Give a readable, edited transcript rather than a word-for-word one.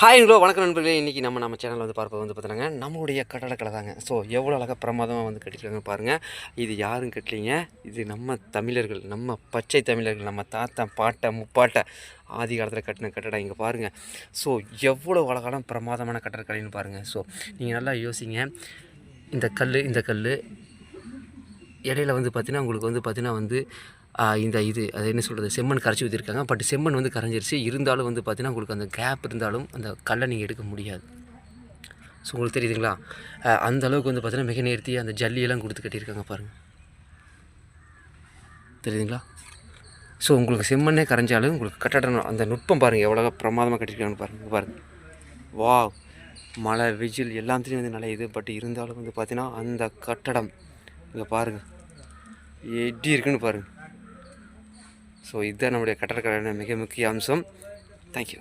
Hi bro, வணக்கம் நண்பர்களே. இன்றைக்கி நம்ம சேனலில் வந்து பார்ப்பது வந்து பார்த்தினாங்க நம்மளுடைய கட்டடக்கலை தாங்க. ஸோ எவ்வளோ அழகாக பிரமாதமாக வந்து கட்டிருக்காங்க பாருங்கள். இது யாரும் கட்டலிங்க, இது நம்ம தமிழர்கள், நம்ம பச்சை தமிழர்கள், நம்ம தாத்தா பாட்டை முப்பாட்டை ஆதி காலத்தில் கட்டின கட்டடம். இங்கே பாருங்கள். ஸோ எவ்வளோ அழகான பிரமாதமான கட்டடக்கலைன்னு பாருங்கள். ஸோ நீங்கள் நல்லா யோசிங்க. இந்த கல் இடையில வந்து பார்த்திங்கன்னா உங்களுக்கு வந்து பார்த்திங்கன்னா வந்து அது என்ன சொல்கிறது, செம்மண் கரைச்சி ஊற்றிருக்காங்க. பட் செம்மண் வந்து கரைஞ்சிருச்சு. இருந்தாலும் வந்து பார்த்திங்கன்னா உங்களுக்கு அந்த கேப் இருந்தாலும் அந்த கல்லை நீங்கள் எடுக்க முடியாது. ஸோ உங்களுக்கு தெரியுதுங்களா, அந்த அளவுக்கு வந்து பார்த்திங்கன்னா மிக நேர்த்தி அந்த ஜல்லியெல்லாம் கொடுத்து கட்டியிருக்காங்க பாருங்கள். தெரியுதுங்களா? ஸோ உங்களுக்கு செம்மண்ணே கரைஞ்சாலும் உங்களுக்கு கட்டடம் அந்த நுட்பம் பாருங்கள், எவ்வளோ பிரமாதமாக கட்டியிருக்காங்கன்னு பாருங்கள். வா, மழை வெயில் எல்லாத்துலேயும் வந்து நல்ல இது. பட் இருந்தாலும் வந்து பார்த்திங்கன்னா அந்த கட்டடம் இங்கே பாருங்கள் எப்படி இருக்குன்னு பாருங்கள். ஸோ இதுதான் நம்முடைய கட்டடக்கலையான மிக முக்கிய அம்சம். தேங்க்யூ.